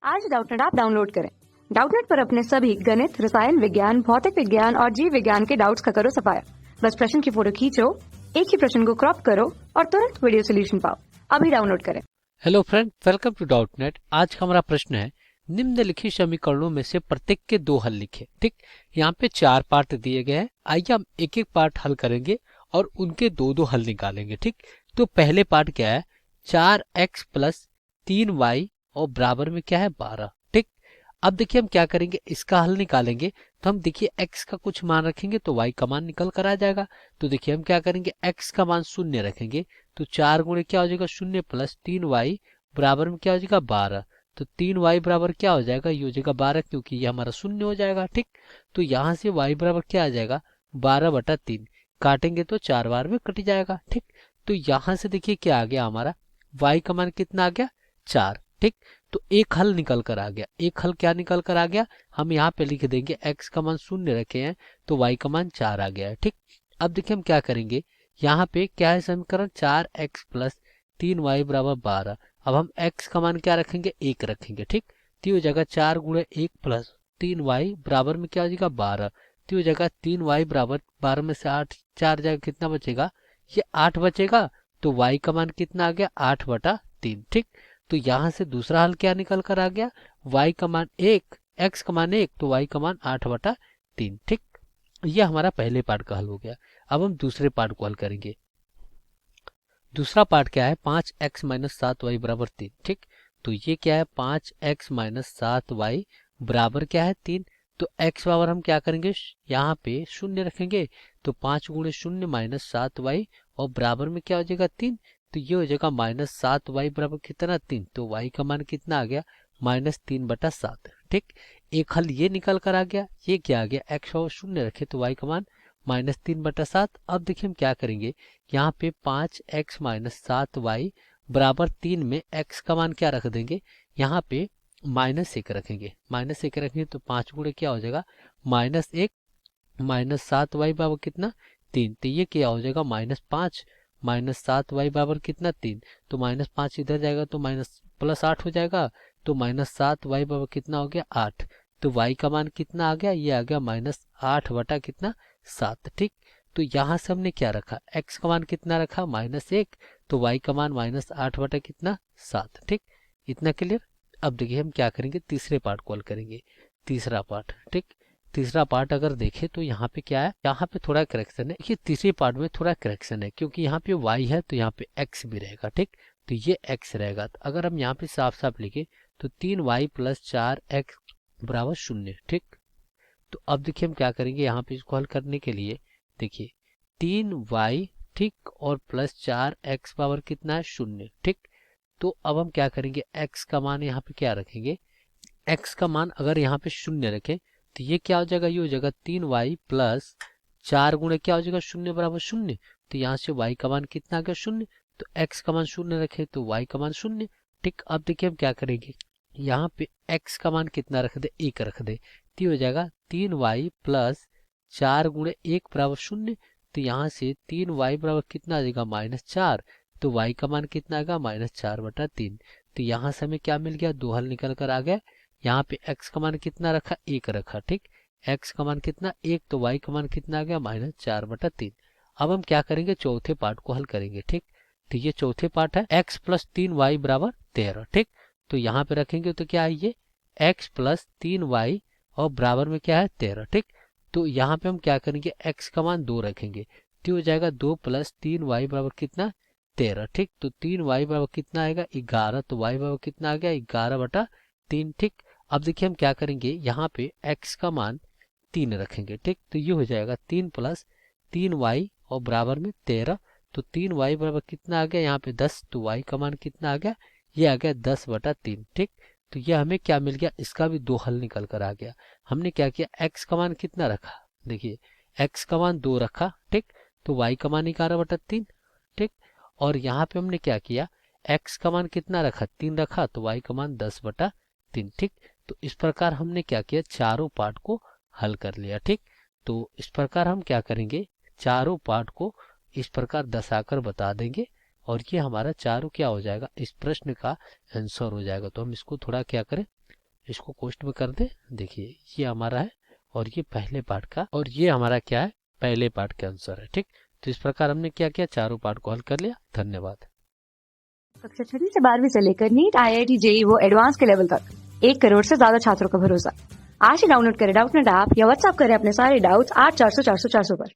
आज Doubtnut app download करें। Doubtnut पर अपने सभी गणित, रसायन विज्ञान, भौतिक विज्ञान और जीव विज्ञान के डाउट्स का करो सफाया। बस प्रश्न की फोटो खींचो, एक ही प्रश्न को क्रॉप करो और तुरंत वीडियो सोल्यूशन पाओ। अभी डाउनलोड करें। Hello friend, welcome to Doubtnut. आज का हमारा प्रश्न है, निम्नलिखित समीकरणों में से प्रत्येक के दो हल लिखें। ठीक, यहाँ पे 4 पार्ट दिए गए हैं। आइए हम एक एक पार्ट हल करेंगे और उनके दो दो हल निकालेंगे। ठीक, तो पहले पार्ट क्या है, 4x प्लस 3y और बराबर में क्या है 12। ठीक, अब देखिए हम क्या करेंगे, इसका हल निकालेंगे। तो हम देखिए x का कुछ मान रखेंगे तो y का मान निकल कर आ जाएगा। तो देखिए हम क्या करेंगे, x का मान 0 रखेंगे तो 4 गुणे क्या हो जाएगा 0 प्लस 3y बराबर में क्या हो जाएगा 12। तो 3y बराबर क्या हो जाएगा, ये हो जाएगा 12, क्योंकि ये हमारा 0 हो जाएगा। ठीक, तो यहाँ से y बराबर क्या आ जाएगा 12/3, काटेंगे तो 4 बार में कट जाएगा। ठीक, तो यहाँ से देखिए क्या आ गया हमारा, y का मान कितना आ गया 4। ठीक, तो एक हल निकल कर आ गया। एक हल क्या निकल कर आ गया, हम यहाँ पे लिख देंगे x का मान 0 रखे हैं तो y का मान 4 आ गया है। ठीक, अब देखिए हम क्या करेंगे, यहाँ पे क्या है समीकरण 4x प्लस 3y बराबर 12। अब हम x का मान क्या रखेंगे 1 रखेंगे। ठीक, तो हो जाएगा 4 गुणे 1 प्लस 3y बराबर में क्या हो जाएगा 12। तो हो जाएगा 3y बराबर 12 में से 8 4 जाएगा, कितना बचेगा, ये 8 बचेगा। तो y का मान कितना आ गया 8/3। ठीक, तो यहाँ से दूसरा हल क्या निकल कर आ गया, y का मान 1, x का मान 1 तो y का मान 8/3। ठीक, यह हमारा पहले पार्ट का हल हो गया। अब हम दूसरे पार्ट को हल करेंगे। दूसरा पार्ट क्या है, 5x माइनस 7y बराबर 3। ठीक, तो ये क्या है 5x माइनस 7y बराबर क्या है 3। तो x बराबर हम क्या करेंगे, यहाँ पे 0 रखेंगे तो 5 गुणे 0 माइनस 7y और बराबर में क्या हो जाएगा 3। तो ये हो जाएगा माइनस 7y बराबर कितना 3। तो y का मान कितना आ गया -3/7। ठीक, एक हल ये निकल कर आ गया। ये क्या आ गया, x और 0 रखे तो y का मान -3/7। अब देखिए हम क्या करेंगे, यहाँ पे 5x माइनस 7y बराबर 3 में x का मान क्या रख देंगे, यहाँ पे -1 रखेंगे। -1 रखेंगे तो 5 गुणे क्या हो जाएगा -1 माइनस 7y बराबर कितना 3। तो ये क्या हो जाएगा -5 माइनस 7y बराबर कितना 3। तो -5 इधर जाएगा तो +8 हो जाएगा। तो -7y बराबर कितना हो गया 8। तो y का मान कितना आ गया, ये आ गया -8 बटा कितना 7। ठीक, तो यहाँ से हमने क्या रखा, x का मान कितना रखा -1, तो y का मान -8 बटा कितना 7। ठीक, इतना क्लियर। अब देखिए हम क्या करेंगे, तीसरे पार्ट को हल करेंगे। तीसरा पार्ट, ठीक, तीसरा पार्ट अगर देखें तो यहाँ पे क्या है, यहाँ पे थोड़ा करेक्शन है। देखिए तीसरे पार्ट में थोड़ा करेक्शन है, क्योंकि यहाँ पे y है तो यहाँ पे x भी रहेगा। ठीक, तो ये x रहेगा। तो अगर हम यहाँ पे साफ साफ लिखे तो 3y प्लस 4x बराबर 0। ठीक, तो अब देखिए हम क्या करेंगे, यहाँ पे इसको हल करने के लिए देखिए 3y ठीक और प्लस 4x बराबर कितना है 0। ठीक, तो अब हम क्या करेंगे, x का मान यहाँ पे क्या रखेंगे, x का मान अगर यहाँ पे 0 रखें तो ये क्या हो जाएगा, ये हो जाएगा 3y प्लस 4 गुणे क्या हो जाएगा 0 बराबर 0। तो यहाँ से y का मान कितना आ गया 0। तो x का मान 0 रखे तो y का मान 0। ठीक, अब देखिए हम क्या करेंगे, यहाँ पे x का मान कितना रख दे 1 रख दे। तो हो जाएगा 3y प्लस 4 गुणे 1 बराबर 0। तो यहाँ से 3y बराबर कितना आ जाएगा -4। तो y का मान कितना आएगा -4/3। तो यहाँ से हमें क्या मिल गया, दो हल निकल कर आ गया। यहाँ पे x का मान कितना रखा 1 रखा। ठीक, x का मान कितना 1 तो y का मान कितना आ गया -4/3। अब हम क्या करेंगे, चौथे पार्ट को हल करेंगे। ठीक, तो ये चौथे पार्ट है x प्लस 3y बराबर 13। ठीक, तो यहाँ पे रखेंगे तो क्या है ये x प्लस 3y और बराबर में क्या है 13। ठीक, तो यहाँ पे हम क्या करेंगे, x का मान 2 रखेंगे तो हो जाएगा 2 प्लस 3y बराबर कितना 13। ठीक, तो 3y बराबर कितना आएगा 11। तो y बराबर कितना आ गया 11/3। ठीक, अब देखिए हम क्या करेंगे, यहाँ पे x का मान 3 रखेंगे। ठीक, तो ये हो जाएगा 3 प्लस 3y और बराबर में 13। तो 3y बराबर कितना आ गया यहाँ पे 10। तो y का मान कितना आ गया, ये आ गया 10/3। ठीक, तो ये हमें क्या मिल गया, इसका भी दो हल निकल कर आ गया। हमने क्या किया, x का मान कितना रखा, देखिए x का मान 2 रखा। ठीक, तो y का मान 11/3। ठीक, और यहाँ पे हमने क्या किया, x का मान कितना रखा 3 रखा तो y का मान 10/3। ठीक, तो इस प्रकार हमने क्या किया, चारों पार्ट को हल कर लिया। ठीक, तो इस प्रकार हम क्या करेंगे, चारों पार्ट को इस प्रकार दर्शाकर बता देंगे और ये हमारा चारों क्या हो जाएगा, इस प्रश्न का आंसर हो जाएगा। तो हम इसको थोड़ा क्या करें इसको कोष्ट में कर दे। देखिए ये हमारा है और ये पहले पार्ट का, और ये हमारा क्या है, पहले पार्ट के आंसर है। ठीक, तो इस प्रकार हमने क्या किया, चारों पार्ट को हल कर लिया। धन्यवाद। कक्षा 6वीं से 12वीं से लेकर नीट, IIT, JEE वो एडवांस के लेवल तक 1 करोड़ से ज्यादा छात्रों का भरोसा। आज ही डाउनलोड करें डाउटनेट ऐप या व्हाट्सएप करें अपने सारे डाउट्स 8400 400 400 पर।